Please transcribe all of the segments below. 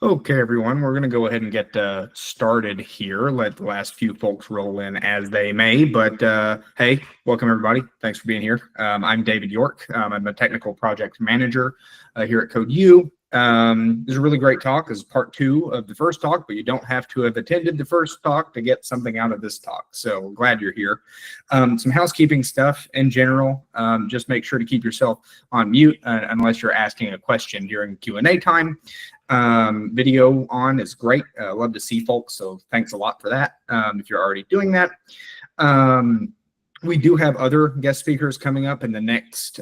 Okay, everyone, we're going to go ahead and get started here. Let the last few folks roll in as they may. But hey, welcome everybody. Thanks for being here. I'm David York. I'm a technical project manager here at CodeU. This is a really great talk. This is part two of the first talk, but you don't have to have attended the first talk to get something out of this talk. So glad you're here. Some housekeeping stuff in general. Just make sure to keep yourself on mute unless you're asking a question during Q&A time. Video on is great. Love to see folks, so thanks a lot for that if you're already doing that. We do have other guest speakers coming up in the next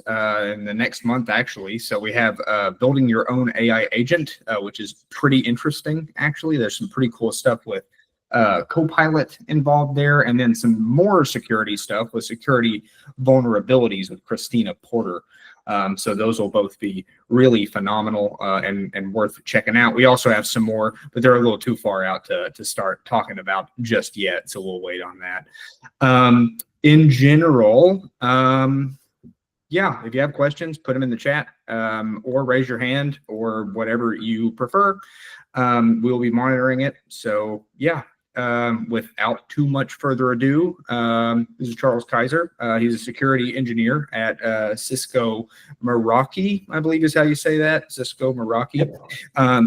month, actually. So we have building your own AI agent, which is pretty interesting, actually. There's some pretty cool stuff with Copilot involved there, and then some more security stuff with security vulnerabilities with Christina Porter. So those will both be really phenomenal and worth checking out. We also have some more, but they're a little too far out to start talking about just yet, so we'll wait on that. In general, yeah, if you have questions, put them in the chat or raise your hand or whatever you prefer. We'll be monitoring it. So yeah. Without too much further ado, this is Charles Kayser. He's a security engineer at Cisco Meraki, I believe is how you say that, Cisco Meraki.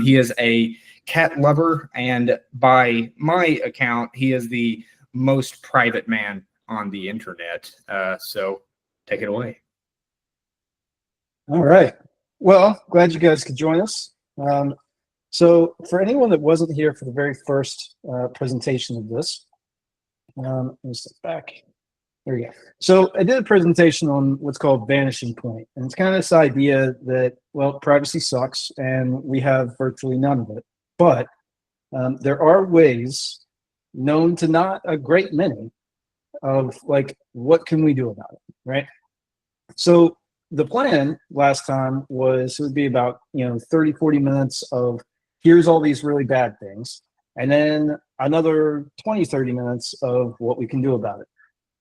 He is a cat lover, and by my account, he is the most private man on the internet. So take it away. All right. Well, glad you guys could join us. So for anyone that wasn't here for the very first presentation of this, let me step back. There we go. So I did a presentation on what's called Vanishing point. And it's kind of this idea that, well, privacy sucks and we have virtually none of it. But there are ways, known to not a great many, of like, what can we do about it, right? So the plan last time was it would be about 30, 40 minutes of here's all these really bad things, and then another 20, 30 minutes of what we can do about it.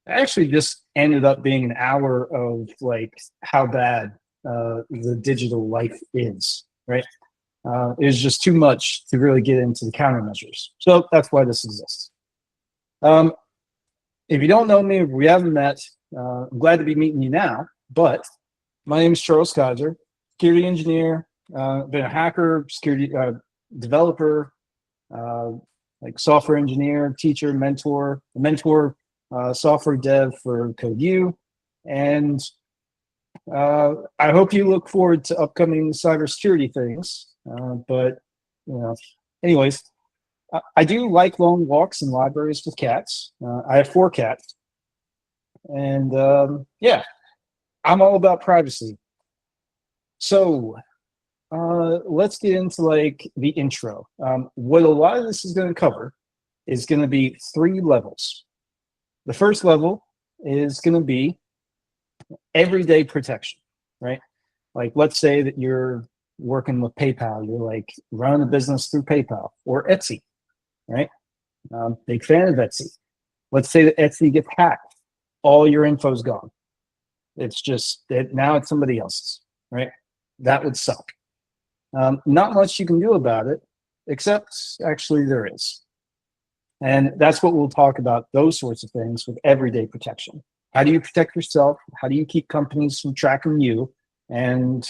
It actually just ended up being an hour of like how bad the digital life is, right? It was just too much to really get into the countermeasures. So that's why this exists. If you don't know me, if we haven't met, I'm glad to be meeting you now, but my name is Charles Kayser, security engineer, been a hacker, security developer, like software engineer, teacher, mentor, software dev for CodeU. And I hope you look forward to upcoming cybersecurity things. But, anyways, I do like long walks in libraries with cats. I have 4 cats. And yeah, I'm all about privacy. So let's get into like the intro. What a lot of this is going to cover is going to be 3 levels. The first level is going to be everyday protection, right? Like, let's say that you're working with PayPal, you're like running a business through PayPal or Etsy, right? Big fan of Etsy. Let's say that Etsy gets hacked, all your info's gone. It's just that now it's somebody else's, right? That would suck. Not much you can do about it, except actually there is. And that's what we'll talk about, those sorts of things with everyday protection. How do you protect yourself? How do you keep companies from tracking you? And,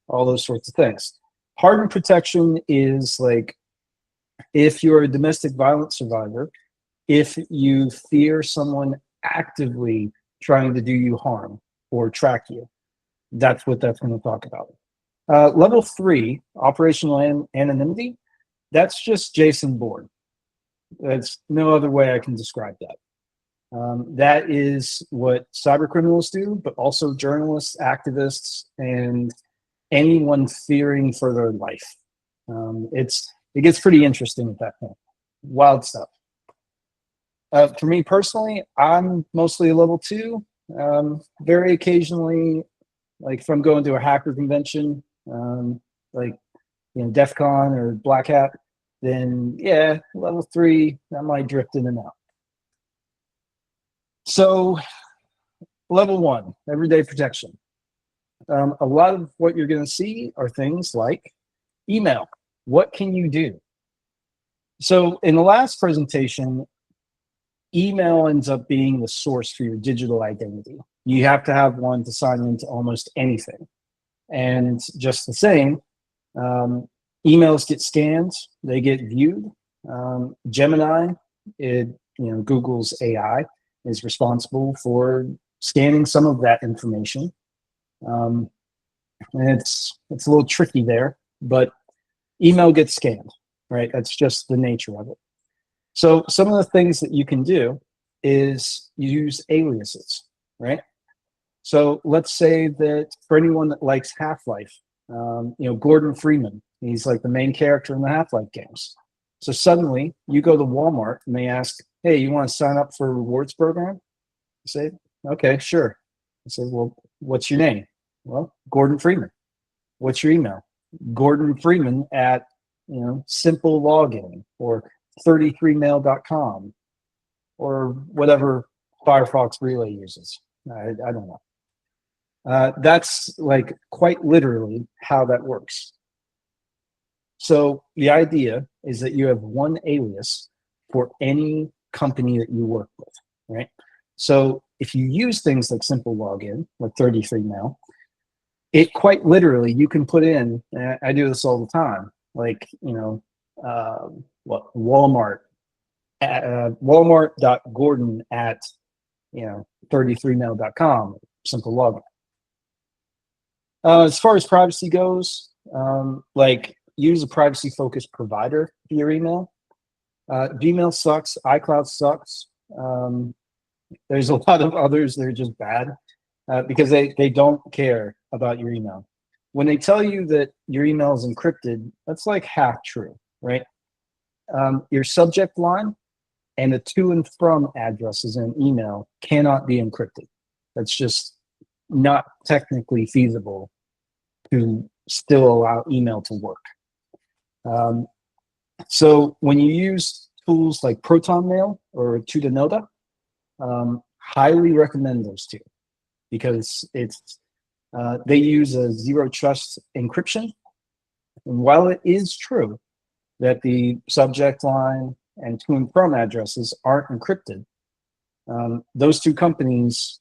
all those sorts of things. Hardened protection is like if you're a domestic violence survivor, if you fear someone actively trying to do you harm or track you, that's what that's going to talk about. Level 3, operational anonymity, that's just Jason Bourne. That's no other way I can describe that. That is what cyber criminals do, but also journalists, activists, and anyone fearing for their life. It gets pretty interesting at that point. Wild stuff. For me personally, I'm mostly a level 2. Very occasionally, like if I'm going to a hacker convention, like DEF CON or Black Hat, then yeah, level 3, that might drift in and out. So level 1, everyday protection. A lot of what you're going to see are things like email, What can you do? So in the last presentation, email ends up being the source for your digital identity. You have to have one to sign into almost anything. And just the same, emails get scanned, they get viewed. Gemini, Google's AI, is responsible for scanning some of that information. And it's a little tricky there, but email gets scanned, right? That's just the nature of it. So some of the things that you can do is use aliases, right? So let's say that for anyone that likes Half-Life, Gordon Freeman, he's like the main character in the Half-Life games. So suddenly you go to Walmart and they ask, hey, you want to sign up for a rewards program? You say, okay, sure. I say, well, what's your name? Well, Gordon Freeman. What's your email? Gordon Freeman at, simple login or 33mail.com or whatever Firefox Relay uses. I don't know. That's like quite literally how that works. So the idea is that you have one alias for any company that you work with, right? So if you use things like simple login, like 33mail, it quite literally, you can put in, I do this all the time, like, Walmart, Walmart.gordon at, 33mail.com, simple login. As far as privacy goes, use a privacy-focused provider for your email. Gmail sucks, iCloud sucks. There's a lot of others that are just bad because they don't care about your email. When they tell you that your email is encrypted, that's like half true, right? Your subject line and the to and from addresses in an email cannot be encrypted. That's just not technically feasible to still allow email to work. So when you use tools like ProtonMail or Tutanota, highly recommend those two because they use a zero trust encryption. And while it is true that the subject line and to and from addresses aren't encrypted, those two companies,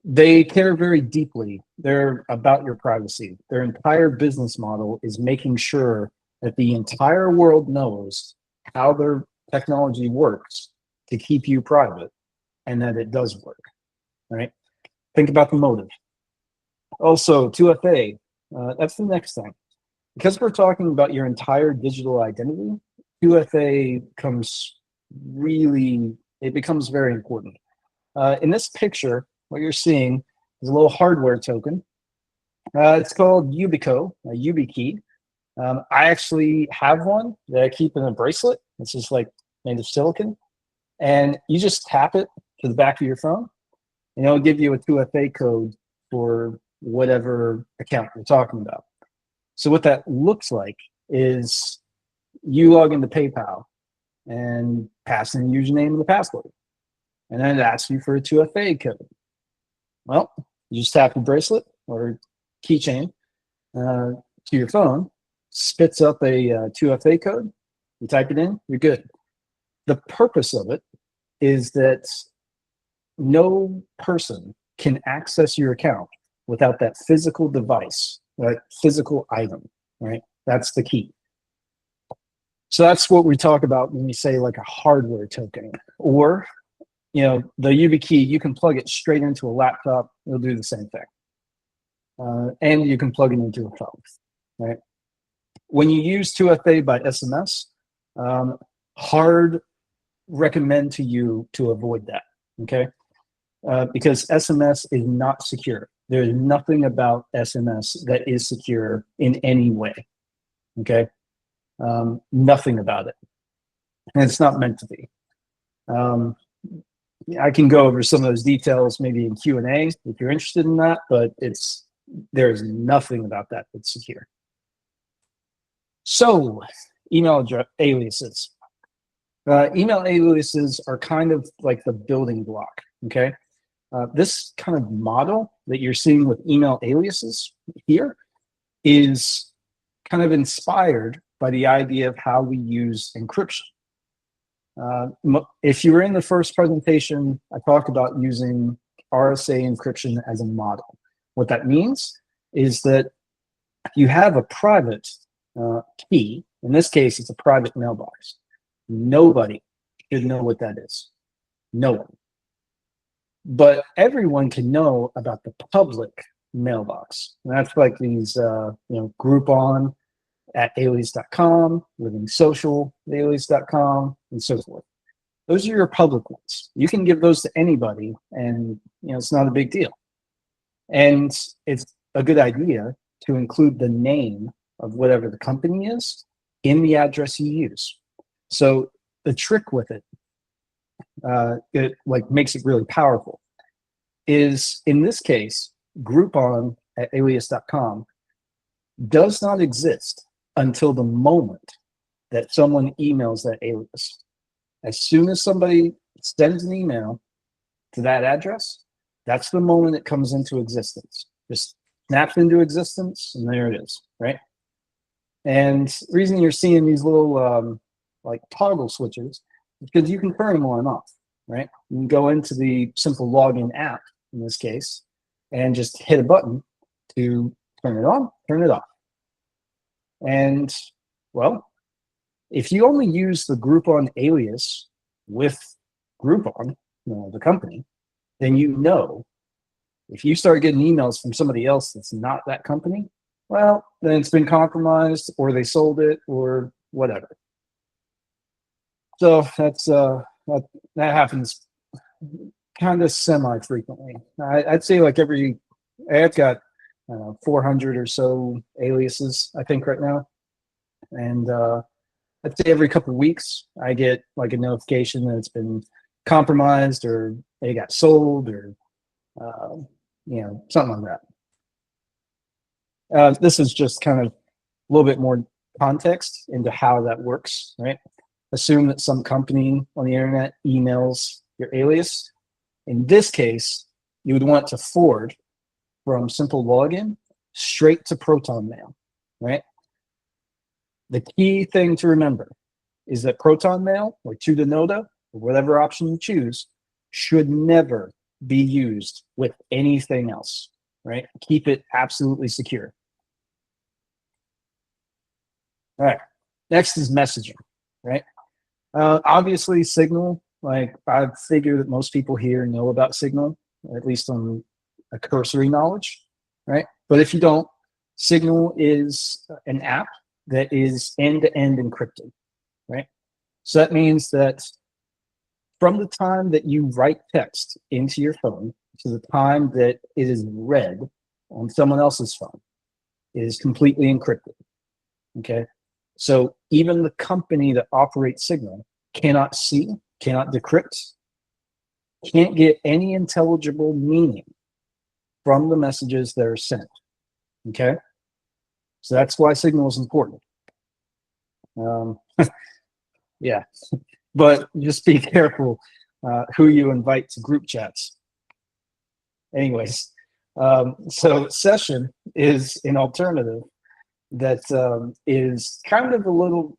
they care very deeply. They're about your privacy. Their entire business model is making sure that the entire world knows how their technology works to keep you private and that it does work, right? Think about the motive. Also, 2FA, that's the next thing. Because we're talking about your entire digital identity, 2FA becomes very important. In this picture, what you're seeing is a little hardware token. It's called Yubico, a YubiKey. I actually have one that I keep in a bracelet. It's just like made of silicon. And you just tap it to the back of your phone, and it'll give you a 2FA code for whatever account you're talking about. So what that looks like is you log into PayPal and pass in the username and the password. And then it asks you for a 2FA code. Well, you just tap the bracelet or keychain to your phone, spits up a 2FA code, you type it in, you're good. The purpose of it is that no person can access your account without that physical device, that physical item, right? That's the key. So that's what we talk about when we say like a hardware token. Or, the YubiKey, you can plug it straight into a laptop, it'll do the same thing. And you can plug it into a phone, right? When you use 2FA by SMS, hard recommend to you to avoid that, okay? Because SMS is not secure. There is nothing about SMS that is secure in any way, okay? Nothing about it. And it's not meant to be. I can go over some of those details maybe in Q&A if you're interested in that, but there's nothing about that that's secure. So, email aliases. Email aliases are kind of like the building block, okay? This kind of model that you're seeing with email aliases here is kind of inspired by the idea of how we use encryption. If you were in the first presentation, I talked about using RSA encryption as a model. What that means is that you have a private key. In this case, it's a private mailbox. Nobody should know what that is. No one. But everyone can know about the public mailbox. And that's like these, Groupon at alias.com, Living Social at alias.com, and so forth. Those are your public ones. You can give those to anybody, and it's not a big deal. And it's a good idea to include the name of whatever the company is in the address you use. So the trick with it, it makes it really powerful, is in this case, Groupon at alias.com does not exist until the moment that someone emails that alias. As soon as somebody sends an email to that address, that's the moment it comes into existence. Just snaps into existence, and there it is, right? And the reason you're seeing these little toggle switches is because you can turn them on and off, right? You can go into the simple login app, in this case, and just hit a button to turn it on, turn it off. And, well, if you only use the Groupon alias with Groupon, the company, then if you start getting emails from somebody else that's not that company, well, then it's been compromised, or they sold it, or whatever. So that's that happens kind of semi-frequently. I'd say I've got 400 or so aliases, I think, right now. And I'd say every couple of weeks, I get a notification that it's been compromised, or they got sold, or something like that. This is just kind of a little bit more context into how that works, right? Assume that some company on the internet emails your alias. In this case, you would want to forward from simple login straight to Proton Mail, right? The key thing to remember is that Proton Mail, or to the Noda, or whatever option you choose, should never be used with anything else, right? Keep it absolutely secure. All right, next is messaging, right? Obviously, Signal, I figure that most people here know about Signal, at least on a cursory knowledge, right? But if you don't, Signal is an app that is end-to-end encrypted, right? So that means that from the time that you write text into your phone to the time that it is read on someone else's phone, it is completely encrypted, okay? So even the company that operates Signal cannot see, cannot decrypt, can't get any intelligible meaning from the messages that are sent, okay? So that's why Signal is important. Yeah, but just be careful who you invite to group chats. Anyways, so Session is an alternative that is kind of a little,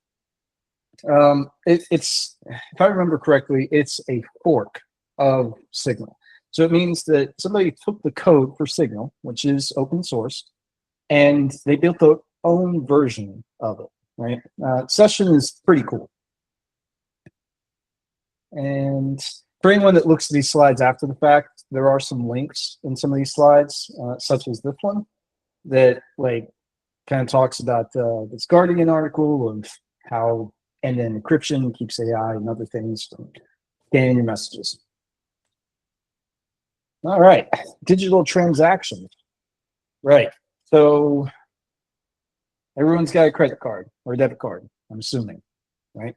it's, if I remember correctly, it's a fork of Signal. So it means that somebody took the code for Signal, which is open source, and they built their own version of it, right? Session is pretty cool. And for anyone that looks at these slides after the fact, there are some links in some of these slides, such as this one, that kind of talks about this Guardian article of how end-to-end encryption keeps AI and other things from scanning your messages. All right, digital transactions. Right, so everyone's got a credit card or a debit card, I'm assuming, right?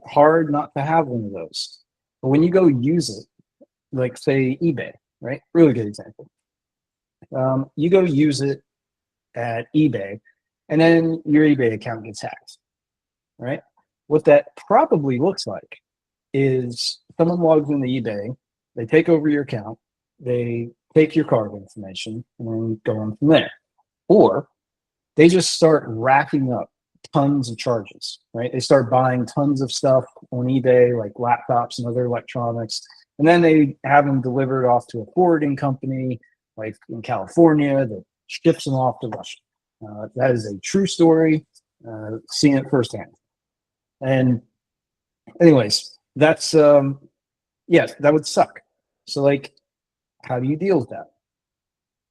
Hard not to have one of those. But when you go use it, like say eBay, right? Really good example. You go use it at eBay, and then your eBay account gets hacked, right? What that probably looks like is someone logs into eBay, they take over your account, they take your card information, and then go on from there. Or they just start racking up tons of charges, right? They start buying tons of stuff on eBay, like laptops and other electronics, and then they have them delivered off to a forwarding company, like in California, that ships them off to Russia. That is a true story, seeing it firsthand. And anyways, that's yes, that would suck. So like, how do you deal with that?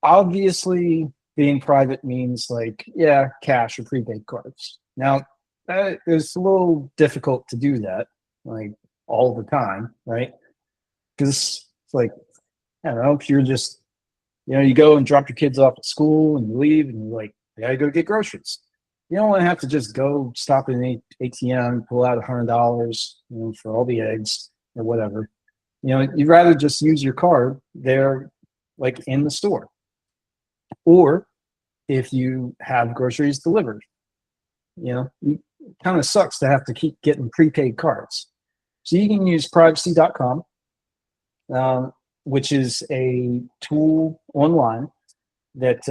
Obviously, being private means like, yeah, cash or prepaid cards. Now, it's a little difficult to do that, like all the time, right? Because it's like, I don't know, if you're just, you go and drop your kids off at school and you leave and you're like, I gotta go get groceries. You don't want to have to just go stop at an ATM, pull out $100, for all the eggs or whatever. You'd rather just use your card there, like in the store. Or if you have groceries delivered, it kind of sucks to have to keep getting prepaid cards. So you can use privacy.com, which is a tool online that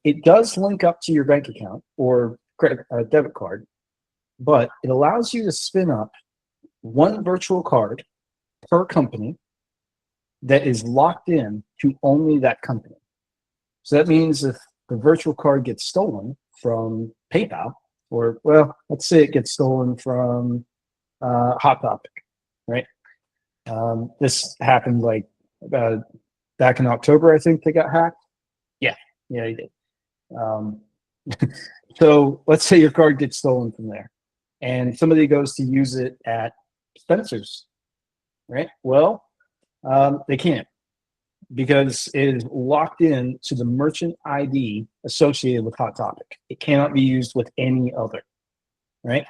it does link up to your bank account or credit debit card, but it allows you to spin up one virtual card per company that is locked in to only that company. So that means if the virtual card gets stolen from PayPal, or, well, let's say it gets stolen from Hot Topic, right? This happened like back in October, I think they got hacked. Yeah, they did. So let's say your card gets stolen from there and somebody goes to use it at Spencer's, right? Well, they can't, because it is locked in to the merchant ID associated with Hot Topic. It cannot be used with any other, right?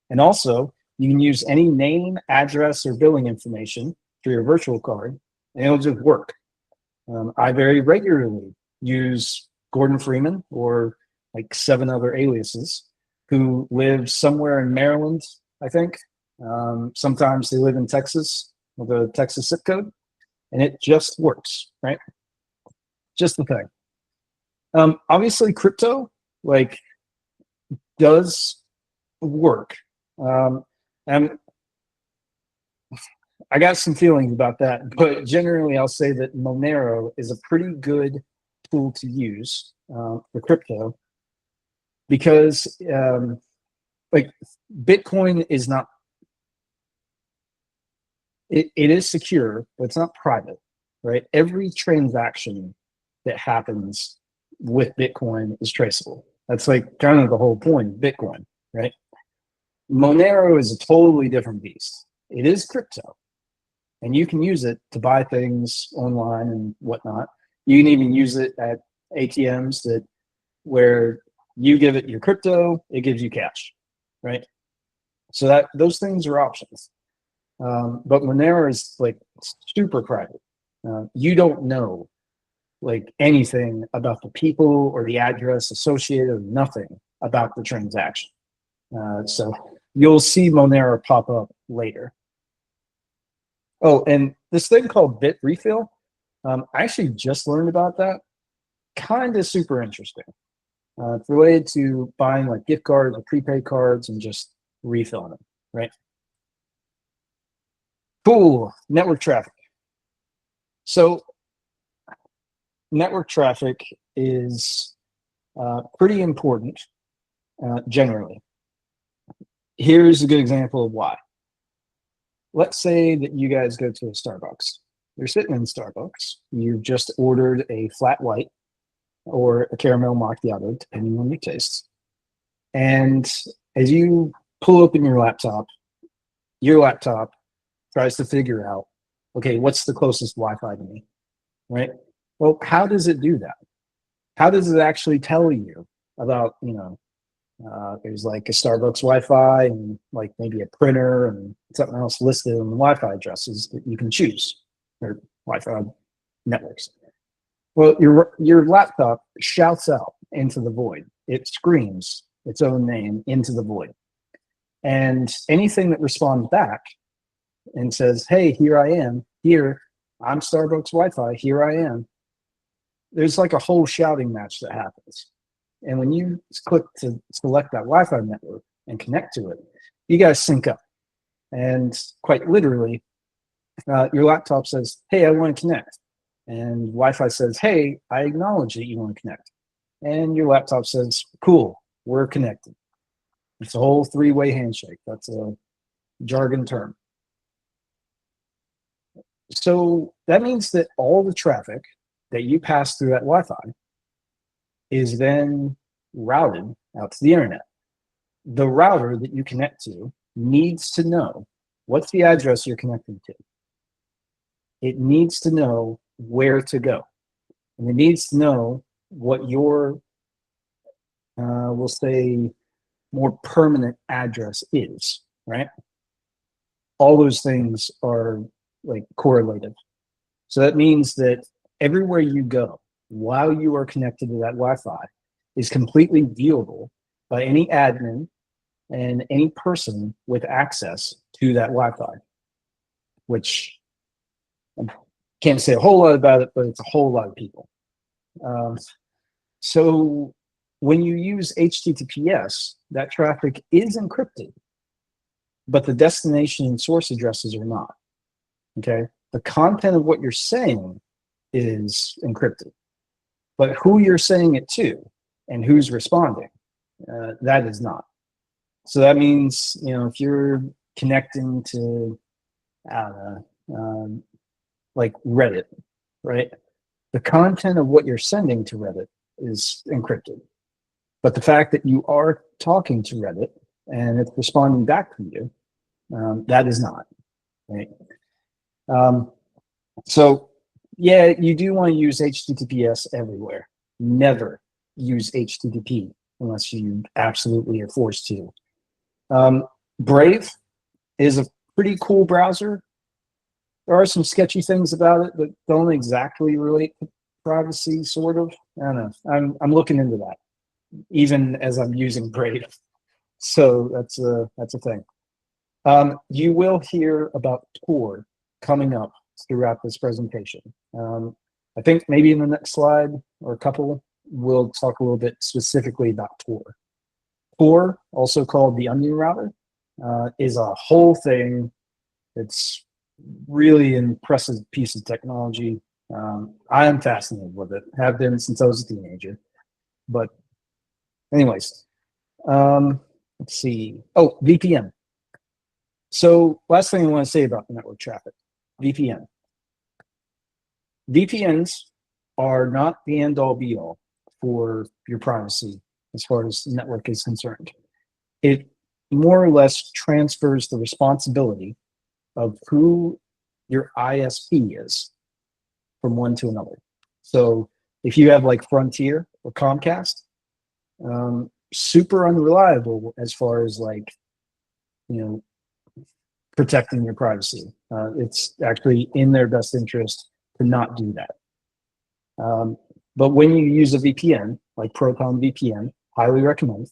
And also, you can use any name, address, or billing information for your virtual card, and it'll just work. I very regularly use Gordon Freeman or like 7 other aliases who live somewhere in Maryland, I think. Sometimes they live in Texas with a Texas zip code, and it just works, right? Just the thing. Obviously, crypto does work, and I got some feelings about that. But generally, I'll say that Monero is a pretty good tool to use for crypto, because Bitcoin is not. It is secure, but it's not private, right? Every transaction that happens with Bitcoin is traceable. That's like kind of the whole point of Bitcoin, right? Monero is a totally different beast. It is crypto, and you can use it to buy things online and whatnot. You can even use it at ATMs where you give it your crypto, it gives you cash, right? So those things are options. But Monero is like super private. You don't know like anything about the people or the address associated, or nothing about the transaction. So you'll see Monero pop up later. Oh, and this thing called Bit Refill, I actually just learned about that. Kind of super interesting. It's related to buying like gift cards or prepaid cards and just refilling them, right? Cool. Network traffic. So network traffic is pretty important generally. Here's a good example of why. Let's say that you guys go to a Starbucks. You're sitting in Starbucks. You've just ordered a flat white or a caramel macchiato, depending on your tastes. And as you pull open your laptop tries to figure out, okay, what's the closest Wi-Fi to me, right? Well, how does it do that? How does it actually tell you about, there's like a Starbucks Wi-Fi and like maybe a printer and something else listed on the Wi-Fi addresses that you can choose, or Wi-Fi networks. Well, your laptop shouts out into the void. It screams its own name into the void. And anything that responds back and says, hey, here I am, I'm Starbucks Wi-Fi, here I am. There's like a whole shouting match that happens. And when you click to select that Wi-Fi network and connect to it, you got to sync up. And quite literally, your laptop says, hey, I want to connect. And Wi-Fi says, hey, I acknowledge that you want to connect. And your laptop says, cool, we're connected. It's a whole three-way handshake. That's a jargon term. So that means that all the traffic that you pass through that Wi-Fi is then routed out to the internet. The router that you connect to needs to know what's the address you're connecting to. It needs to know where to go. And it needs to know what your, we'll say, more permanent address is, right? All those things are like correlated. So that means that everywhere you go while you are connected to that Wi-Fi is completely viewable by any admin and any person with access to that Wi-Fi, which I can't say a whole lot about it, but it's a whole lot of people. So when you use HTTPS, that traffic is encrypted, but the destination and source addresses are not. Okay, the content of what you're saying is encrypted, but who you're saying it to and who's responding, that is not. So that means, you know, if you're connecting to, I don't know, like Reddit, right? The content of what you're sending to Reddit is encrypted, but the fact that you are talking to Reddit and it's responding back to you, that is not, right? So yeah, you do want to use HTTPS everywhere. Never use HTTP unless you absolutely are forced to. Brave is a pretty cool browser. There are some sketchy things about it that don't exactly relate to privacy, sort of. I don't know. I'm looking into that, even as I'm using Brave. So that's a thing. You will hear about Tor coming up throughout this presentation. I think maybe in the next slide or a couple, we'll talk a little bit specifically about Tor. Tor, also called the onion router, is a whole thing. It's really impressive piece of technology. I am fascinated with it. Have been since I was a teenager. But anyways, let's see. Oh, VPN. So last thing I want to say about the network traffic, VPN. VPNs are not the end-all be-all for your privacy as far as the network is concerned. It more or less transfers the responsibility of who your ISP is from one to another. So if you have like Frontier or Comcast, super unreliable as far as like, you know, protecting your privacy. It's actually in their best interest to not do that. But when you use a VPN, like Proton VPN, highly recommend,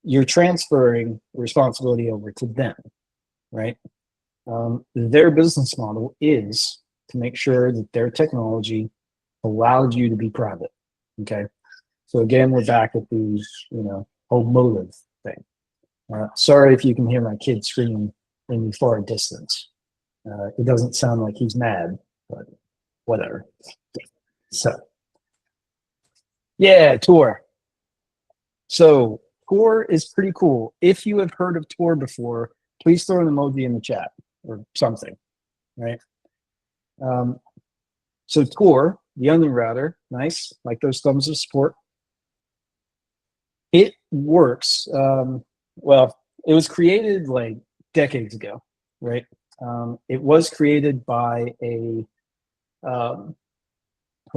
you're transferring responsibility over to them, right? Their business model is to make sure that their technology allowed you to be private, okay? So again, we're back at these, you know, whole motive thing. Sorry if you can hear my kid screaming in the far distance. It doesn't sound like he's mad, but whatever. So, yeah, Tor. So Tor is pretty cool. If you have heard of Tor before, please throw an emoji in the chat or something, right? So Tor, the onion router, nice, like those thumbs of support. It works. Well, it was created like decades ago, right? It was created by a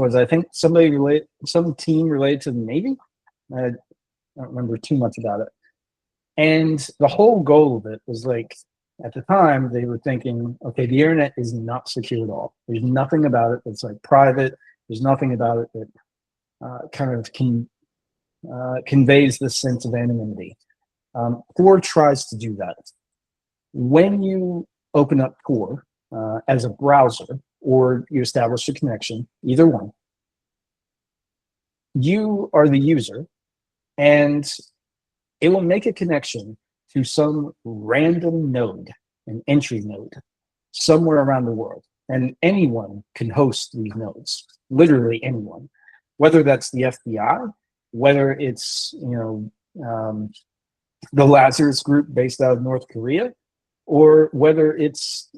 I think somebody related, some team related to the Navy. I don't remember too much about it. And the whole goal of it was like, at the time, they were thinking, okay, the internet is not secure at all. There's nothing about it that's like private. There's nothing about it that kind of conveys this sense of anonymity. Tor tries to do that. When you open up Tor as a browser or you establish a connection, either one, you are the user and it will make a connection to some random node, an entry node, somewhere around the world. And anyone can host these nodes, literally anyone, whether that's the FBI, whether it's, the Lazarus Group based out of North Korea, or whether it's,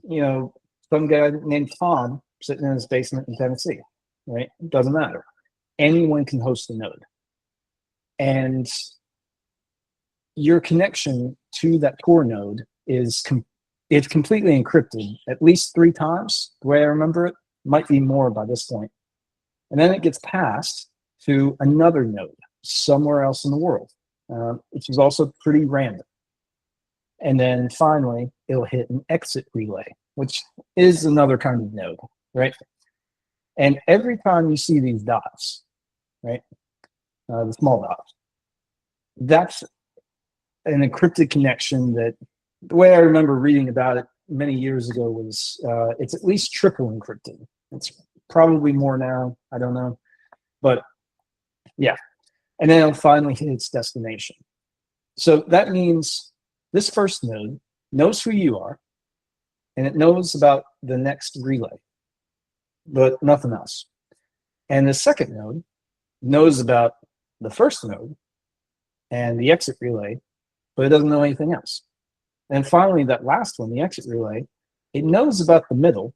some guy named Tom sitting in his basement in Tennessee, right? It doesn't matter. Anyone can host a node. And your connection to that core node is it's completely encrypted at least 3 times. The way I remember it, might be more by this point. And then it gets passed to another node somewhere else in the world, which is also pretty random. And then finally, it'll hit an exit relay, which is another kind of node, right? And every time you see these dots, right, the small dots, that's an encrypted connection that, the way I remember reading about it many years ago, was it's at least triple encrypted. It's probably more now, I don't know. But yeah, and then it'll finally hit its destination. So that means this first node knows who you are, and it knows about the next relay, but nothing else. And the second node knows about the first node and the exit relay, but it doesn't know anything else. And finally, that last one, the exit relay, it knows about the middle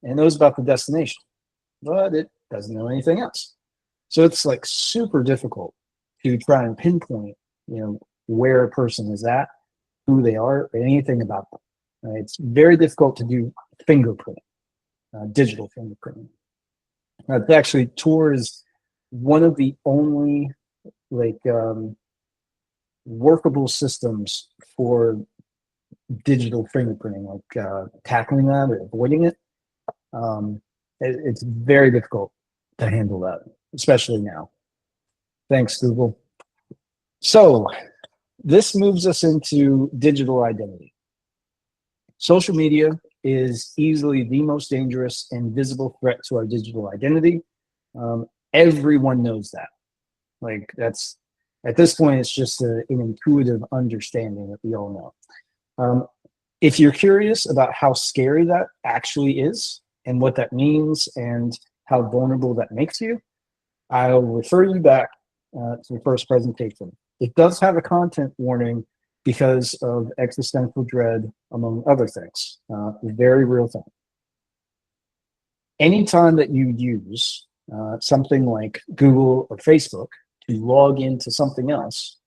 and it knows about the destination, but it doesn't know anything else. So it's like super difficult to try and pinpoint, where a person is at, who they are, or anything about them. It's very difficult to do fingerprint, digital fingerprinting. Actually, Tor is one of the only workable systems for digital fingerprinting, tackling that or avoiding it. It's very difficult to handle that, especially now. Thanks, Google. So this moves us into digital identity. Social media is easily the most dangerous and visible threat to our digital identity. Everyone knows that. That's, at this point, it's just an intuitive understanding that we all know. If you're curious about how scary that actually is and what that means and how vulnerable that makes you, I'll refer you back to the first presentation. It does have a content warning because of existential dread, among other things. A very real thing. Anytime that you use something like Google or Facebook to log into something else,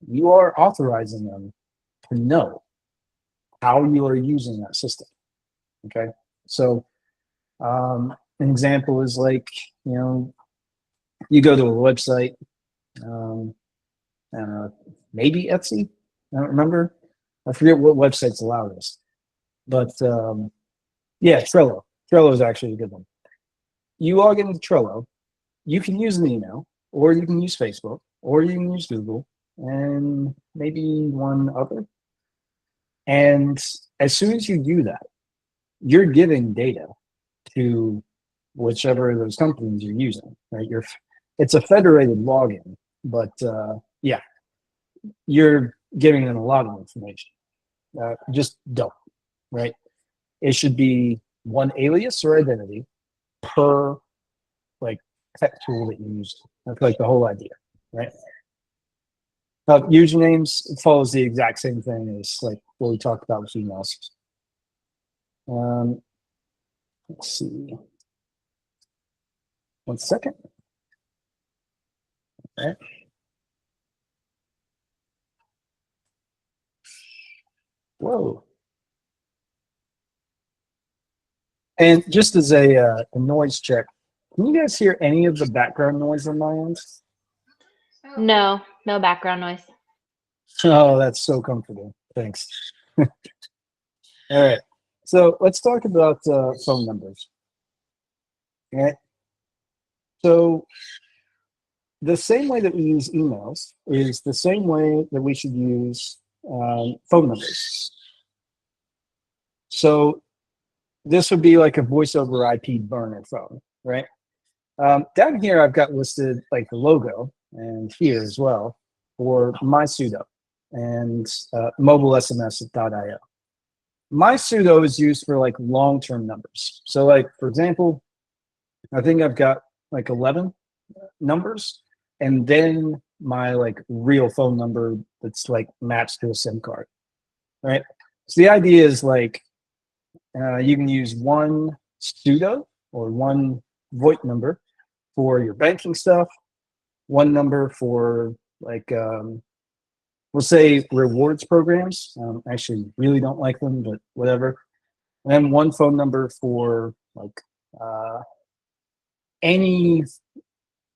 you are authorizing them to know how you are using that system. Okay, so an example is you go to a website, maybe Etsy, I don't remember. I forget what websites allow this, but yeah, Trello. Trello is actually a good one. You log into Trello, you can use an email, or you can use Facebook, or you can use Google, and maybe one other. And as soon as you do that, you're giving data to whichever of those companies you're using, right? It's a federated login, but yeah, you're giving them a lot of information. Just don't, right? It should be one alias or identity per tech tool that you use. That's the whole idea, right? Usernames, it follows the exact same thing as what we talked about with emails. Let's see. 1 second. All right. Whoa. And just as a noise check, can you guys hear any of the background noise on my end? No background noise. Oh, that's so comforting. Thanks. All right. So let's talk about phone numbers. All right. So the same way that we use emails is the same way that we should use phone numbers. So this would be like a voice over IP burner phone, right? Down here, I've got listed the logo, and here as well. for mysudo and mobilesms.io. MySudo is used for like long-term numbers. So like, for example, I think I've got like 11 numbers and then my like real phone number that's like matched to a SIM card, right? So the idea is like, you can use one sudo or one VoIP number for your banking stuff, one number for like, we'll say rewards programs. Actually, really don't like them, but whatever. And then one phone number for like any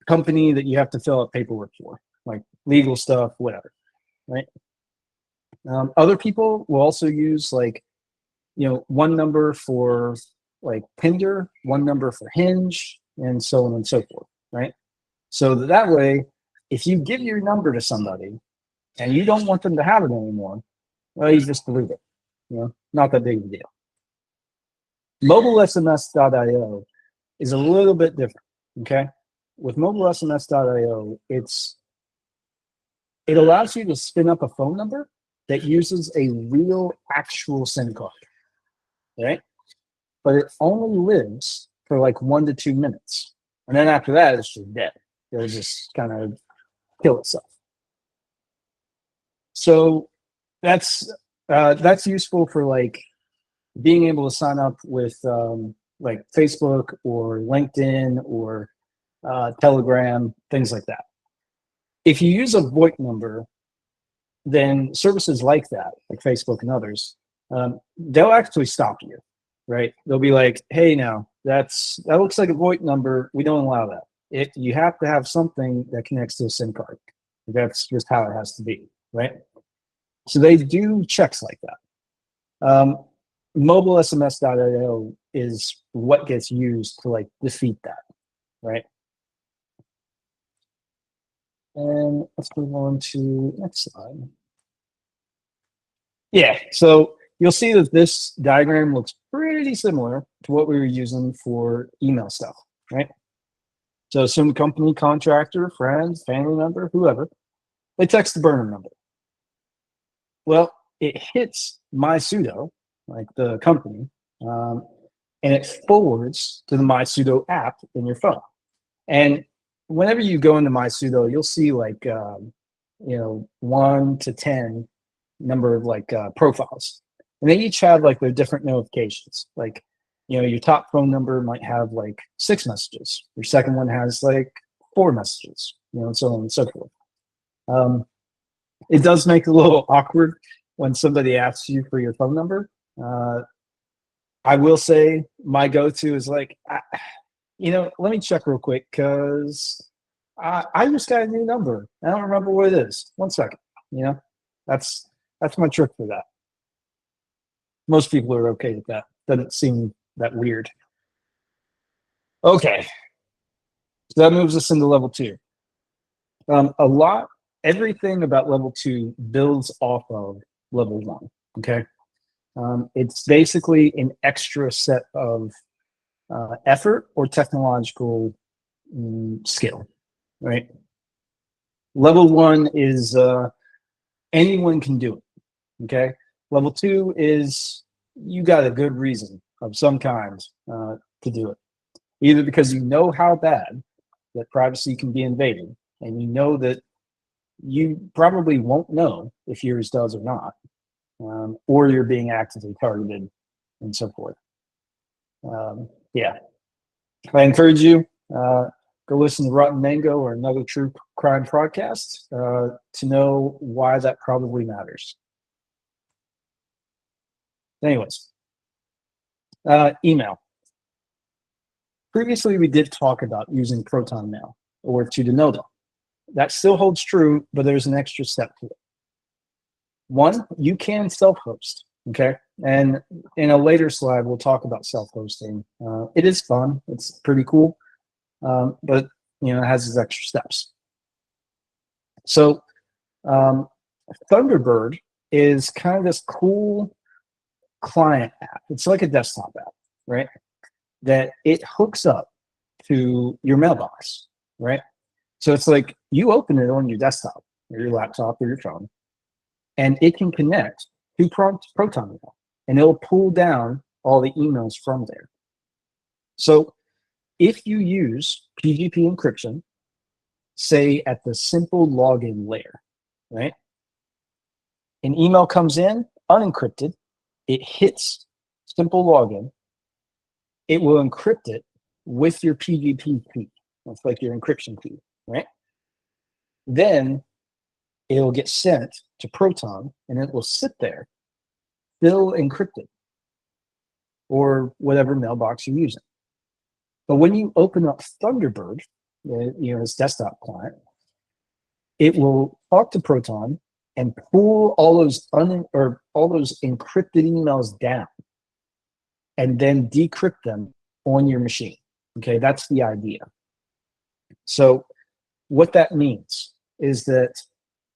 company that you have to fill out paperwork for, like legal stuff, whatever, right? Other people will also use like, one number for like Tinder, one number for Hinge, and so on and so forth, right? So that way, if you give your number to somebody and you don't want them to have it anymore, well, you just delete it. Not that big of a deal. MobileSMS.io is a little bit different, okay? With MobileSMS.io, it allows you to spin up a phone number that uses a real actual SIM card, right? But it only lives for like 1 to 2 minutes. And then after that, it's just dead. It'll just kind of kill itself. So that's useful for like being able to sign up with like Facebook or LinkedIn or Telegram, things like that. If you use a VoIP number, then services like that, like Facebook and others, they'll actually stop you, right? They'll be like, hey, now that looks like a VoIP number. We don't allow that. You have to have something that connects to a SIM card. That's just how it has to be, right? So they do checks like that. MobileSMS.io is what gets used to like defeat that, right? And let's move on to next slide. Yeah, so you'll see that this diagram looks pretty similar to what we were using for email stuff, right? So some company, contractor, friend, family member, whoever, they text the burner number. Well, it hits MySudo, like the company, and it forwards to the MySudo app in your phone. And whenever you go into MySudo, you'll see like 1 to 10 number of like profiles, and they each have like their different notifications. Like, your top phone number might have like 6 messages. Your second one has like 4 messages, and so on and so forth. It does make it a little awkward when somebody asks you for your phone number. I will say my go-to is like, let me check real quick because I just got a new number. I don't remember what it is. 1 second. That's my trick for that. Most people are okay with that. Doesn't seem that weird. Okay. So that moves us into level 2. Everything about level 2 builds off of level 1. Okay. It's basically an extra set of effort or technological skill, right? Level 1 is anyone can do it. Okay. Level 2 is you got a good reason of some kind to do it, either because you know how bad that privacy can be invaded, and you know that you probably won't know if yours does or not, or you're being actively targeted and so forth. Yeah, I encourage you, go listen to Rotten Mango or another true crime podcast to know why that probably matters. Anyways, email. Previously, we did talk about using Proton Mail or Tutanota. That still holds true, but there's an extra step to it. One, you can self-host, okay? And in a later slide, we'll talk about self-hosting. It is fun. It's pretty cool, but it has its extra steps. So Thunderbird is kind of this cool client app. It's like a desktop app, right? That it hooks up to your mailbox, right? So it's like you open it on your desktop or your laptop or your phone, and it can connect to Proton Mail, and it'll pull down all the emails from there. So if you use PGP encryption, say at the simple login layer, right? An email comes in unencrypted, it hits simple login, it will encrypt it with your PGP key. That's like your encryption key, right? Then it'll get sent to Proton and it will sit there, still encrypted, or whatever mailbox you're using. But when you open up Thunderbird, its desktop client, it will talk to Proton and pull all those encrypted emails down, and then decrypt them on your machine. Okay, that's the idea. So what that means is that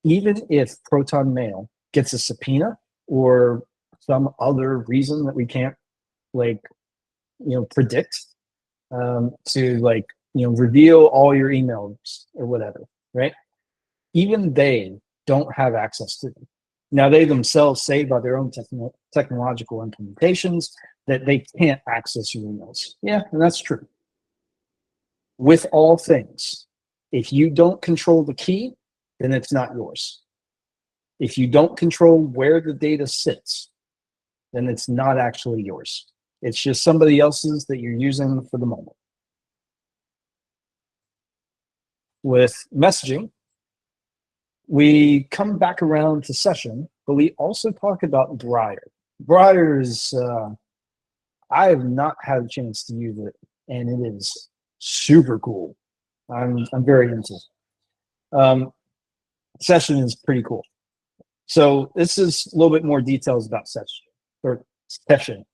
even if Proton Mail gets a subpoena or some other reason that we can't predict, to reveal all your emails or whatever, right? Even they don't have access to them. Now, they themselves say by their own technological implementations that they can't access your emails. Yeah, and that's true. With all things, if you don't control the key, then it's not yours. If you don't control where the data sits, then it's not actually yours. It's just somebody else's that you're using for the moment. With messaging, we come back around to session, but we also talk about Briar. Briar is, I have not had a chance to use it, and it is super cool. I'm very into it. Session is pretty cool. So this is a little bit more details about session.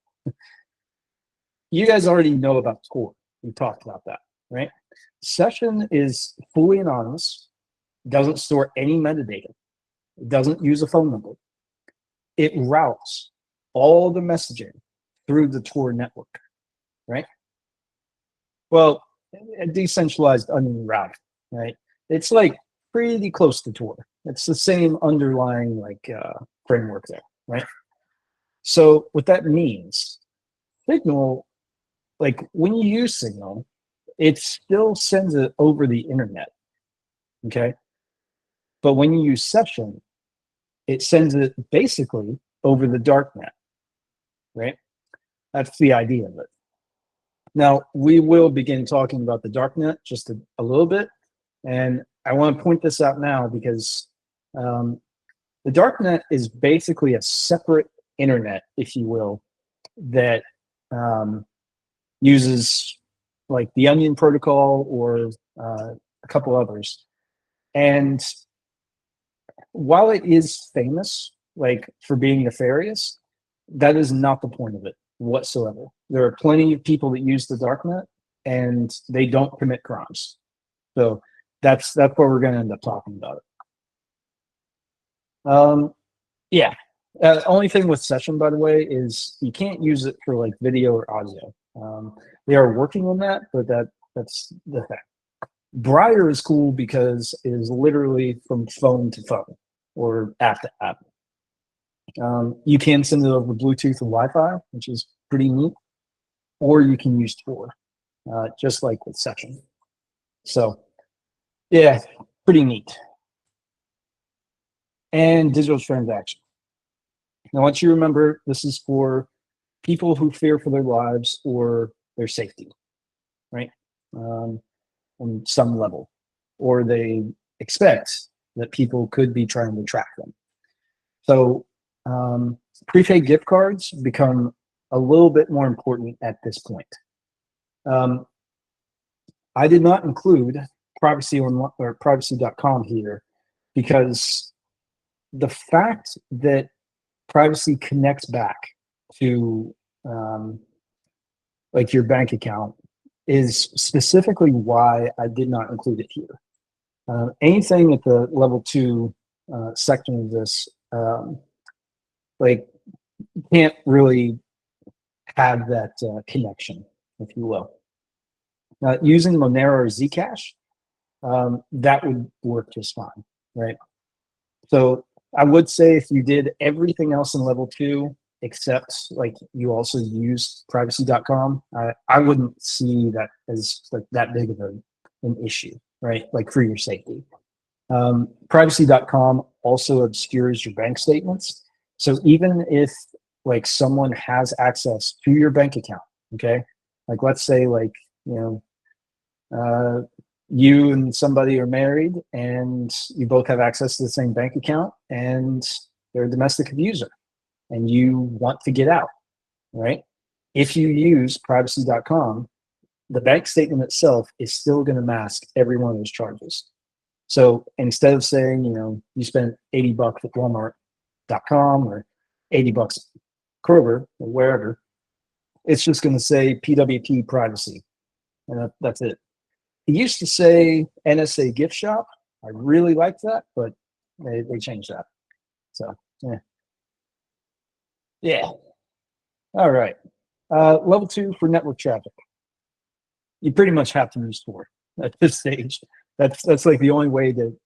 You guys already know about Tor. We talked about that, right? Session is fully anonymous, doesn't store any metadata, it doesn't use a phone number. It routes all the messaging through the Tor network, right? Well, a decentralized onion routing, right? It's like pretty close to Tor. It's the same underlying framework there, right? So what that means, Signal, when you use Signal, it still sends it over the internet, okay? But when you use Session, it sends it basically over the darknet, right? That's the idea of it. Now, we will begin talking about the darknet just a little bit, and I want to point this out now because the darknet is basically a separate internet, if you will, that uses the Onion protocol or a couple others. And while it is famous, for being nefarious, that is not the point of it whatsoever. There are plenty of people that use the darknet, and they don't commit crimes. So that's what we're going to end up talking about it. Yeah. Only thing with Session, by the way, is you can't use it for video or audio. They are working on that, but that's the thing. Briar is cool because it is literally from phone to phone or app to app. You can send it over Bluetooth and Wi-Fi, which is pretty neat, or you can use Tor, just like with Session. So, yeah, pretty neat. And digital transaction. Now, I want you to remember this is for people who fear for their lives or their safety, right? On some level, or they expect that people could be trying to track them. So prepaid gift cards become a little bit more important at this point. I did not include privacy or privacy.com here because the fact that privacy connects back to your bank account is specifically why I did not include it here. Anything at the level 2 section of this, can't really have that connection, if you will. Using Monero or Zcash, that would work just fine, right? So I would say if you did everything else in level 2, except like you also used privacy.com, I wouldn't see that as like that big of an issue, right? Like for your safety. Privacy.com also obscures your bank statements. So even if like someone has access to your bank account, okay, like let's say like, you know, you and somebody are married and you both have access to the same bank account and they're a domestic abuser and you want to get out, right? If you use privacy.com, the bank statement itself is still going to mask every one of those charges. So instead of saying, you know, you spent $80 at Walmart.com or $80 at Kroger or wherever, it's just going to say PWP privacy. And that's it. It used to say NSA gift shop. I really liked that, but they changed that. So, yeah. Yeah. All right. Level 2 for network traffic. You pretty much have to use Tor at this stage. That's like the only way to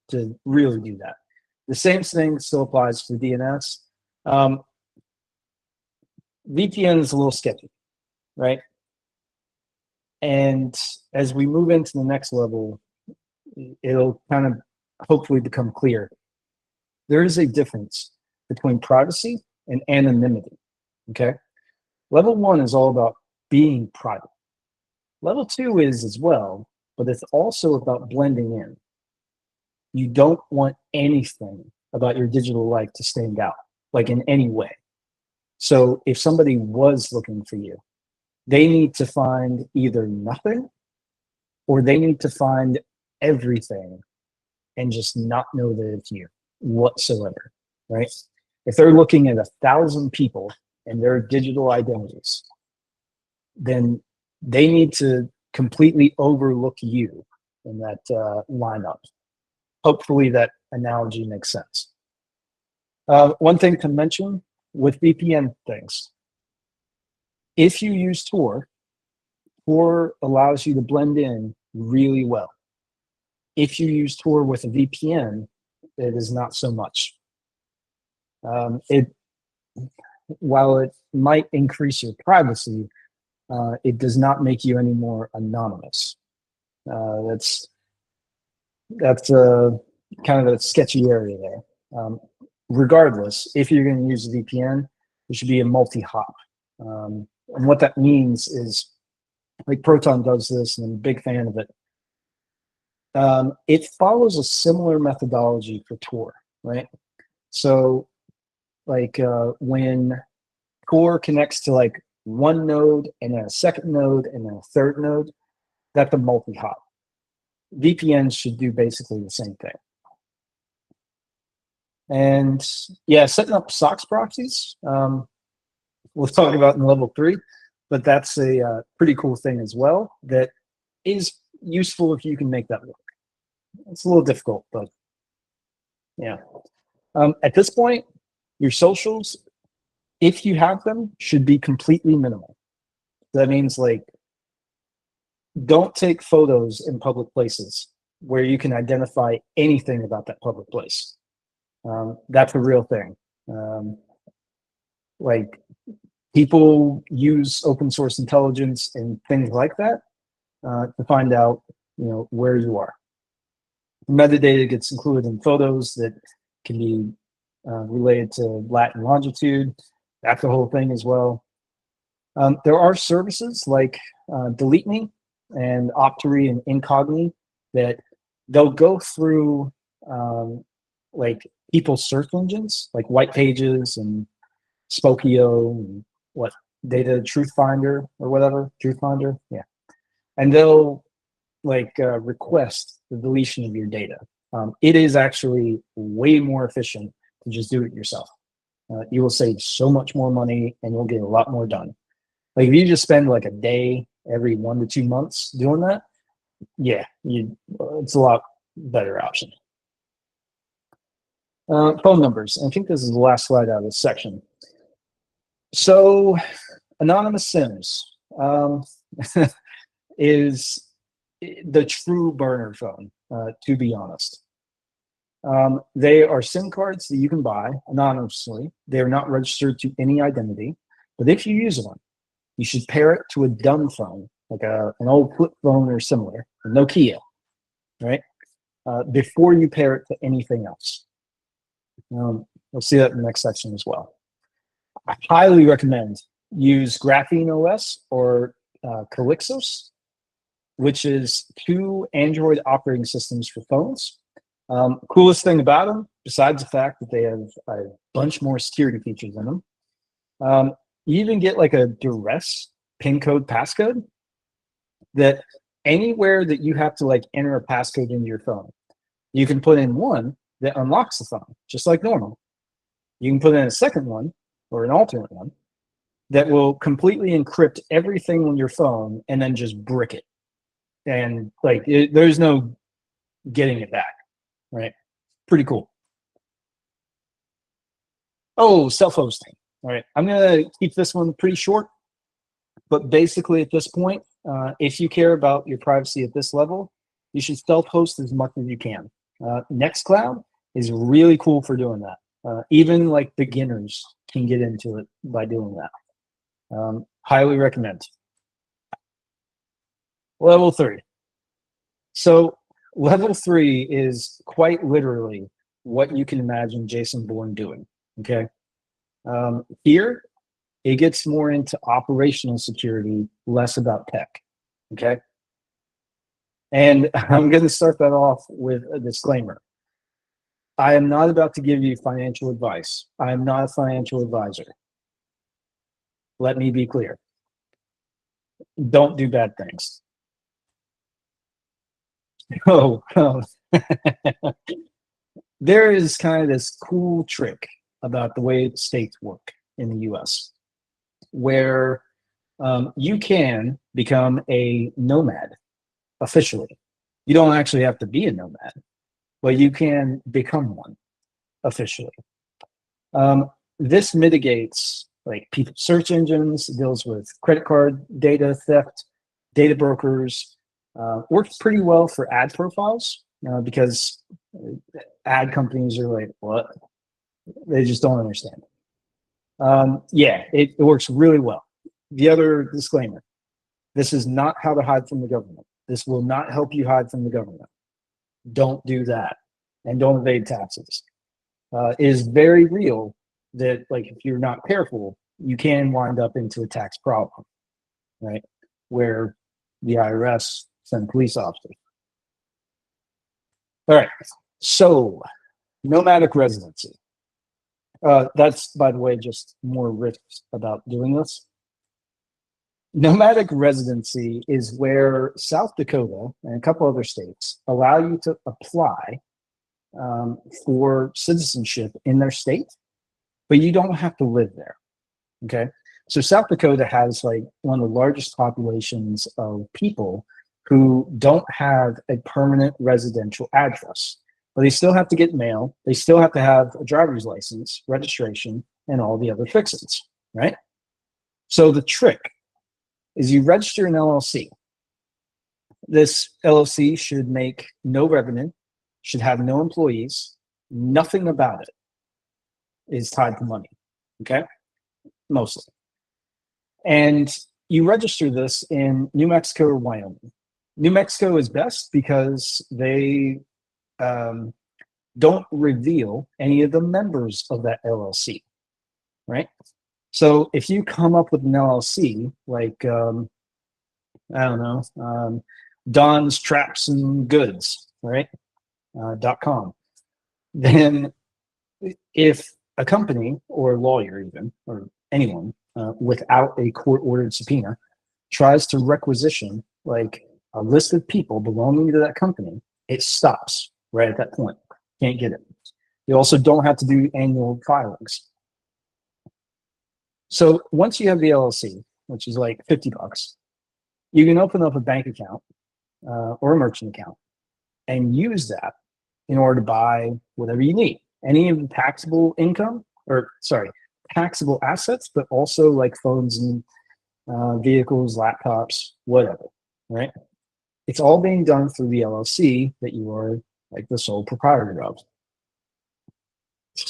really do that. The same thing still applies for DNS. VPN is a little sketchy, right? And as we move into the next level, it'll kind of hopefully become clear. There is a difference between privacy and anonymity, okay? Level 1 is all about being private. Level 2 is as well, but it's also about blending in. You don't want anything about your digital life to stand out, like in any way. So if somebody was looking for you, they need to find either nothing or they need to find everything and just not know that it's you whatsoever, right? If they're looking at 1,000 people and their digital identities, then they need to completely overlook you in that lineup. Hopefully that analogy makes sense. One thing to mention with VPN things, if you use Tor, Tor allows you to blend in really well. If you use Tor with a VPN, it is not so much. While it might increase your privacy, it does not make you any more anonymous. That's kind of a sketchy area there. Regardless, if you're going to use a VPN, it should be a multi-hop. And what that means is, like Proton does this, and I'm a big fan of it. It follows a similar methodology for Tor, right? So, like when Tor connects to like one node and then a second node and then a third node, that's a multi-hop. VPNs should do basically the same thing. And yeah, setting up SOX proxies, we'll talk about in level 3, but that's a pretty cool thing as well that is useful if you can make that work. It's a little difficult, but yeah. At this point, your socials, if you have them, should be completely minimal. That means like, don't take photos in public places where you can identify anything about that public place. That's a real thing. Like people use open source intelligence and things like that to find out, you know, where you are. Metadata gets included in photos that can be related to lat and longitude. That's the whole thing as well. There are services like Delete Me and Optory and Incogni that they'll go through like people's search engines, like White Pages and Spokio and what Data Truth Finder or whatever, Truth Finder, yeah. And they'll like request the deletion of your data. It is actually way more efficient to just do it yourself. You will save so much more money and you'll get a lot more done. Like if you just spend like a day every 1 to 2 months doing that, yeah, it's a lot better option. Phone numbers. I think this is the last slide out of this section. So anonymous SIMs is the true burner phone, to be honest. They are SIM cards that you can buy anonymously. They are not registered to any identity. But if you use one, you should pair it to a dumb phone, like an old flip phone or similar, a Nokia, right? Before you pair it to anything else. We'll see that in the next section as well. I highly recommend use Graphene OS or Calyxos, which is 2 Android operating systems for phones. Coolest thing about them, besides the fact that they have a bunch more security features in them, you even get like a duress pin code passcode that anywhere that you have to like enter a passcode into your phone, you can put in one that unlocks the phone, just like normal. You can put in a second one or an alternate one that will completely encrypt everything on your phone and then just brick it. And like, there's no getting it back, right? Pretty cool. Oh, self-hosting. All right, I'm gonna keep this one pretty short, but basically at this point, if you care about your privacy at this level, you should self-host as much as you can. Nextcloud is really cool for doing that. Even like beginners can get into it by doing that. Highly recommend. Level 3. So level 3 is quite literally what you can imagine Jason Bourne doing, okay? Here, it gets more into operational security, less about tech, okay? And I'm going to start that off with a disclaimer. I am not about to give you financial advice. I am not a financial advisor. Let me be clear. Don't do bad things. Oh, there is kind of this cool trick about the way states work in the US, where you can become a nomad officially. You don't actually have to be a nomad, but you can become one officially. This mitigates like people search engines, deals with credit card data theft, data brokers, works pretty well for ad profiles because ad companies are like, what? They just don't understand. Yeah, it works really well. The other disclaimer, this is not how to hide from the government. This will not help you hide from the government. Don't do that. And don't evade taxes. It is very real that like if you're not careful, you can wind up into a tax problem, right? Where the IRS send police officers. All right, so nomadic residency. That's, by the way, just more risks about doing this. Nomadic residency is where South Dakota and a couple other states allow you to apply for citizenship in their state, but you don't have to live there, okay? So South Dakota has like one of the largest populations of people who don't have a permanent residential address, but they still have to get mail. They still have to have a driver's license, registration, and all the other fixings, right? So the trick is you register an LLC. This LLC should make no revenue, should have no employees, nothing about it is tied to money, okay? Mostly. And you register this in New Mexico or Wyoming. New Mexico is best because they don't reveal any of the members of that LLC, right? So if you come up with an LLC, like, I don't know, Don's Traps and Goods, right? .com, then if a company or a lawyer even, or anyone without a court-ordered subpoena tries to requisition like a list of people belonging to that company, it stops right at that point. Can't get it. You also don't have to do annual filings. So once you have the LLC, which is like $50, you can open up a bank account or a merchant account and use that in order to buy whatever you need. Any of the taxable income, or sorry, taxable assets, but also like phones and vehicles, laptops, whatever, right? It's all being done through the LLC that you are like the sole proprietor of.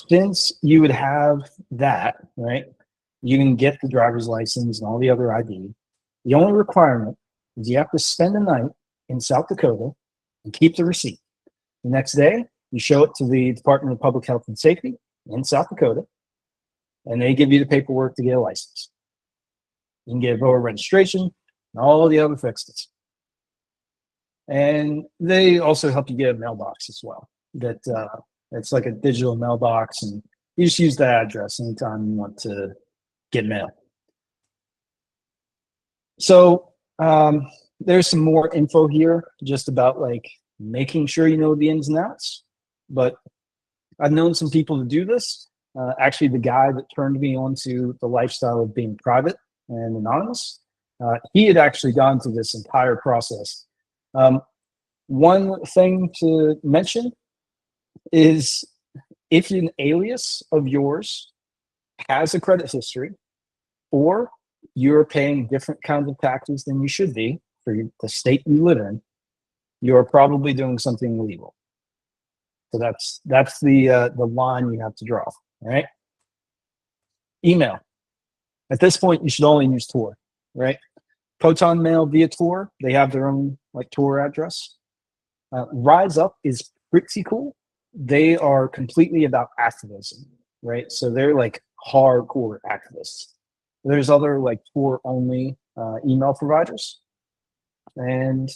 since you would have that, right, you can get the driver's license and all the other ID. The only requirement is you have to spend a night in South Dakota and keep the receipt. The next day, you show it to the Department of Public Health and Safety in South Dakota, and they give you the paperwork to get a license. You can get a voter registration and all the other fixes. And they also help you get a mailbox as well. It's like a digital mailbox, and you just use that address anytime you want to get mail. So there's some more info here just about like making sure you know the ins and outs. But I've known some people to do this. Actually, the guy that turned me onto the lifestyle of being private and anonymous, he had actually gone through this entire process. One thing to mention is if an alias of yours has a credit history, or you're paying different kinds of taxes than you should be for the state you live in, you're probably doing something illegal. So that's the line you have to draw. All right. Email. At this point, you should only use Tor, right? Proton Mail via Tor, they have their own like Tor address. Rise Up is pretty cool. They are completely about activism, right? So they're like hardcore activists. There's other like Tor only email providers, and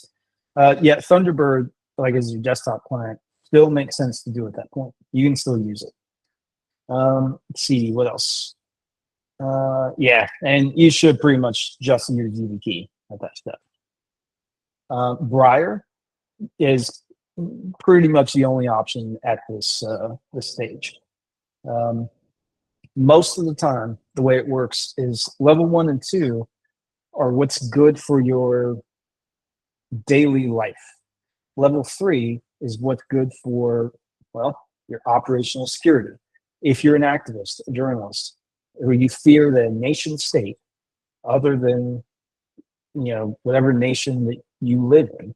yeah, Thunderbird, like as your desktop client, still makes sense to do at that point. You can still use it. Let's see what else. Yeah, and you should pretty much just use YubiKey at that step. Briar is pretty much the only option at this stage. Most of the time, the way it works is level 1 and 2 are what's good for your daily life. Level 3 is what's good for, well, your operational security. If you're an activist, a journalist, or you fear the nation state other than, you know, whatever nation that you live in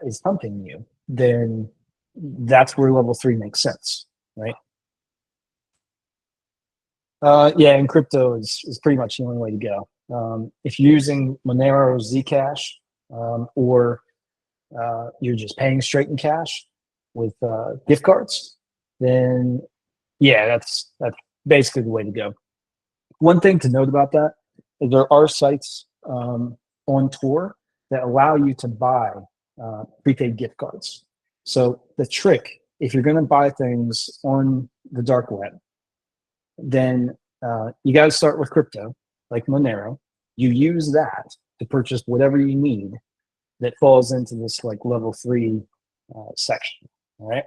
is hunting you, then that's where level 3 makes sense, right? Yeah, and crypto is pretty much the only way to go. If you're using Monero or Zcash, or you're just paying straight in cash with gift cards, then yeah, that's basically the way to go. One thing to note about that is there are sites on Tor that allow you to buy prepaid gift cards. So the trick, if you're going to buy things on the dark web, then you got to start with crypto, like Monero. You use that to purchase whatever you need that falls into this like level 3 section. All right.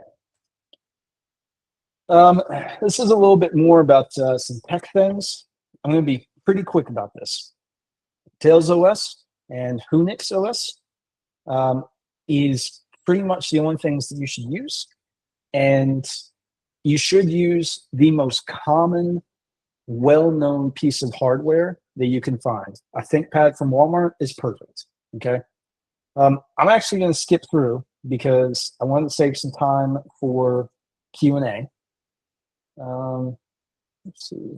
This is a little bit more about some tech things. I'm going to be pretty quick about this. Tails OS and Unix OS is pretty much the only things that you should use. And you should use the most common, well-known piece of hardware that you can find. A ThinkPad from Walmart is perfect, okay? I'm actually going to skip through because I want to save some time for Q&A. Let's see.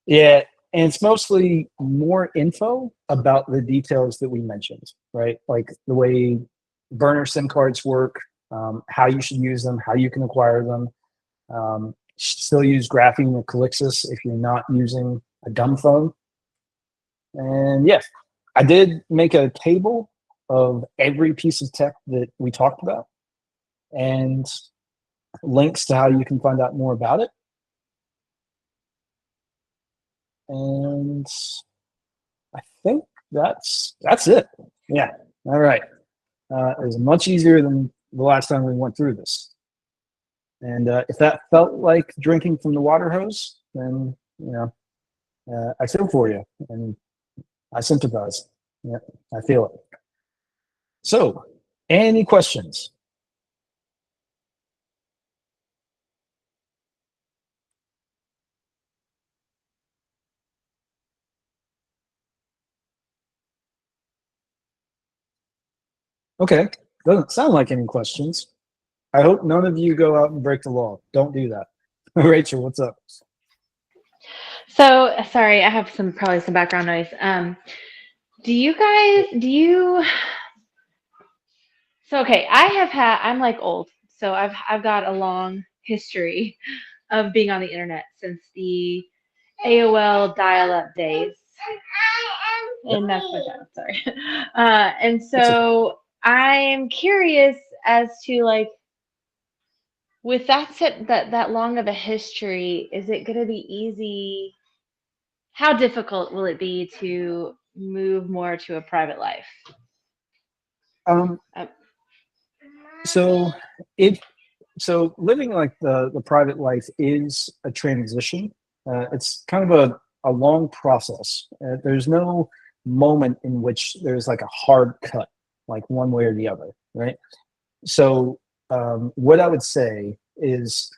Yeah, and it's mostly more info about the details that we mentioned, right? Like the way burner SIM cards work, how you should use them, how you can acquire them. Still use graphene or Calixis if you're not using a dumb phone. And yes, I did make a table of every piece of tech that we talked about and links to how you can find out more about it. And I think that's it. Yeah. All right. It was much easier than the last time we went through this. And if that felt like drinking from the water hose, then, you know, I feel for you and I sympathize. Yeah, I feel it. So, any questions? Okay, doesn't sound like any questions. I hope none of you go out and break the law. Don't do that. Rachel, what's up? So sorry, I have probably some background noise. Do you so okay, I'm like old, so I've got a long history of being on the internet since the AOL dial-up days. And that's my dad, sorry. And It's okay. so I'm curious as to like with that long of a history, is it going to be easy? How difficult will it be to move more to a private life? Um, Uh, so it so living like the private life is a transition. It's kind of a long process. There's no moment in which there's like a hard cut, like one way or the other, right? So what I would say is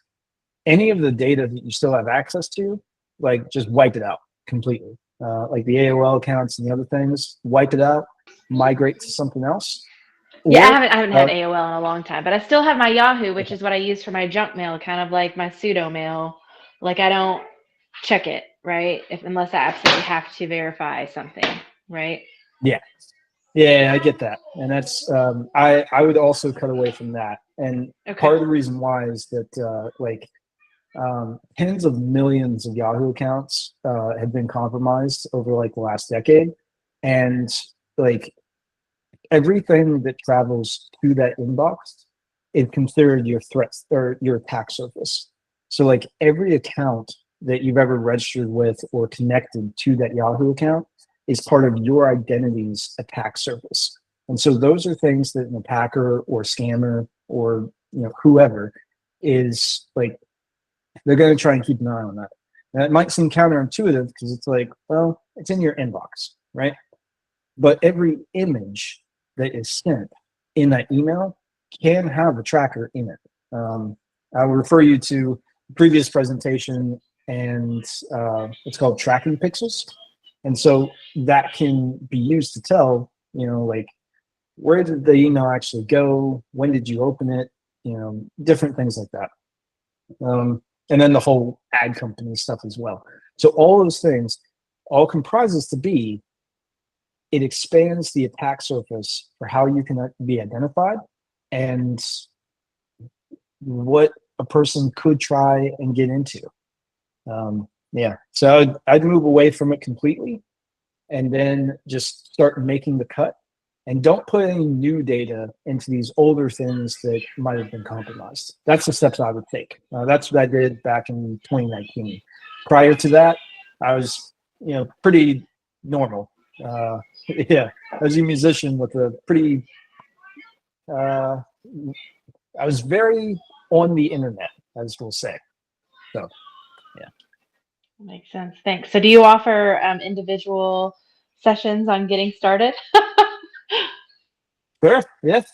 any of the data that you still have access to, like just wipe it out completely. Like the AOL accounts and the other things, wipe it out, migrate to something else. yeah, Or I haven't had AOL in a long time, but I still have my Yahoo, which is what I use for my junk mail, kind of like my pseudo mail. Like I don't check it, right? Unless I absolutely have to verify something, right? yeah, yeah, I get that, and that's I would also cut away from that, and Okay. part of the reason why is that tens of millions of Yahoo accounts have been compromised over like the last decade, and like everything that travels to that inbox is considered your threats or your attack surface. So like every account that you've ever registered with or connected to that Yahoo account is part of your identity's attack surface. And so those are things that an attacker or scammer or whoever is like they're going to try and keep an eye on that. And it might seem counterintuitive because it's like, well, it's in your inbox, right? But every image that is sent in that email can have a tracker in it. I will refer you to the previous presentation, and it's called tracking pixels. And so that can be used to tell, like where did the email actually go? When did you open it? Different things like that. And then the whole ad company stuff as well. So all those things all comprises to be it expands the attack surface for how you can be identified and what a person could try and get into. Yeah, so I'd move away from it completely and then just start making the cut and don't put any new data into these older things that might have been compromised. That's the steps I would take. That's what I did back in 2019. Prior to that, I was, pretty normal. Yeah, I was a musician with a pretty. I was very on the internet, as we'll say. So, yeah. Makes sense. Thanks. So do you offer individual sessions on getting started? Sure. Yes.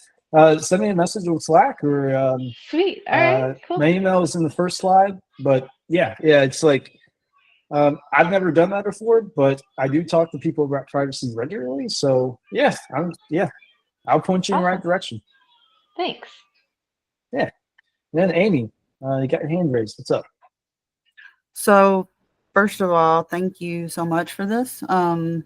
Send me a message on Slack or Sweet. All right. Cool. my email is in the first slide. But yeah, it's like I've never done that before, but I do talk to people about privacy regularly. So yeah, I'll point you in the right Awesome. direction. Thanks. Yeah. And then Amy, you got your hand raised. What's up? So, first of all, thank you so much for this. I'm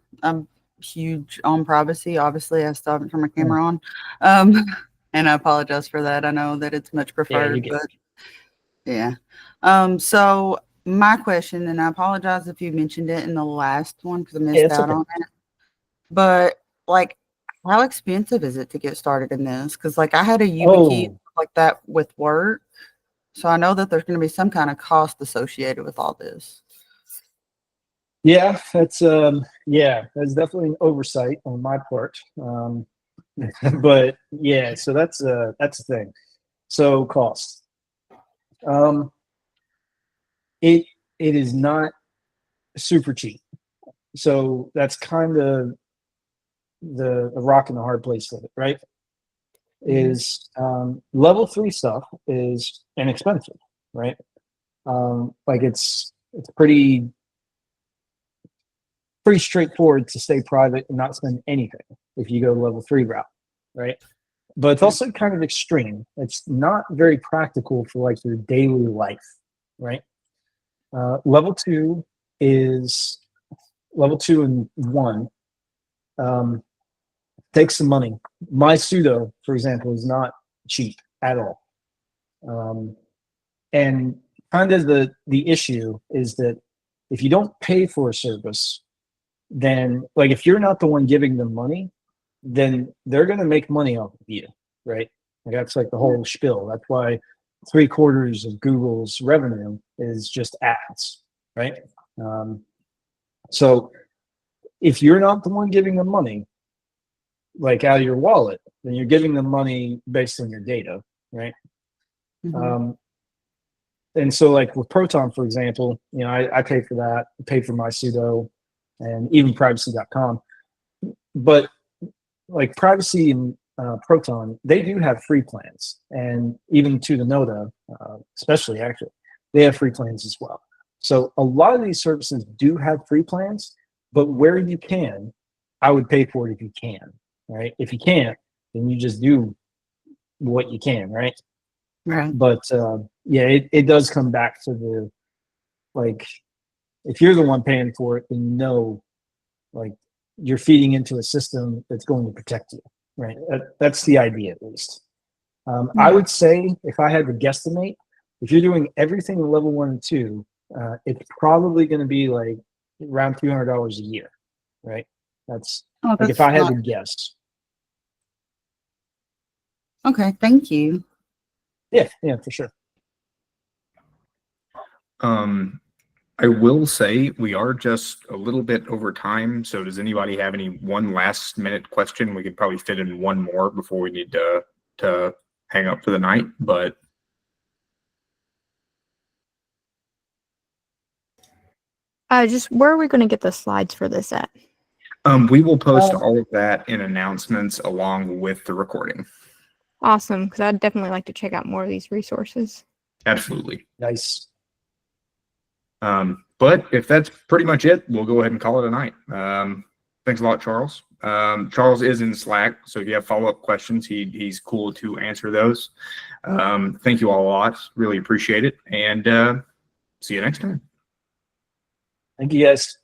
huge on privacy. Obviously, I still haven't turned my camera on, and I apologize for that. I know that it's much preferred, but yeah. So my question, and I apologize if you mentioned it in the last one because I missed out on it. But like, how expensive is it to get started in this? Because like I had a YubiKey like that with work. So I know that there's going to be some kind of cost associated with all this. Yeah, that's definitely an oversight on my part. But yeah, so that's the thing. So cost. It is not super cheap. So that's kind of the rock and the hard place with it, right? Is level 3 stuff is inexpensive, right? Like it's pretty straightforward to stay private and not spend anything if you go level 3 route, right? but it's also kind of extreme. It's not very practical for like your daily life, right? Level 2 is level 2 and 1. Take some money. My pseudo, for example, is not cheap at all. And kind of the issue is that if you don't pay for a service, then like if you're not the one giving them money, then they're going to make money off of you, right? Like that's like the whole spiel. That's why 3/4 of Google's revenue is just ads, right? So if you're not the one giving them money, like out of your wallet, then you're giving them money based on your data, right? Mhm. And so like with Proton, for example, you know, I pay for that, I pay for my pseudo and even privacy.com. But like Privacy and Proton, they do have free plans. And even to the Nota, especially actually, they have free plans as well. So a lot of these services do have free plans, but where you can, I would pay for it if you can, right? If you can't, then you just do what you can, right? Right. But yeah, it does come back to the, like, if you're the one paying for it, then you know, like, you're feeding into a system that's going to protect you, right? That's the idea, at least. I would say, if I had to guesstimate, if you're doing everything in level 1 and 2, it's probably going to be like around $300 a year, right? That's Oh, like if that's I had not to guess. okay. Thank you. Yeah, for sure. I will say we are just a little bit over time. So does anybody have any one last minute question? We could probably fit in one more before we need to hang up for the night, but Just where are we going to get the slides for this at? we will post all of that in announcements along with the recording. Awesome, because I'd definitely like to check out more of these resources. Absolutely. Nice. But if that's pretty much it, we'll go ahead and call it a night. Thanks a lot, Charles. Charles is in Slack, so if you have follow-up questions, he's cool to answer those. Thank you all a lot. Really appreciate it. And see you next time. Thank you, guys.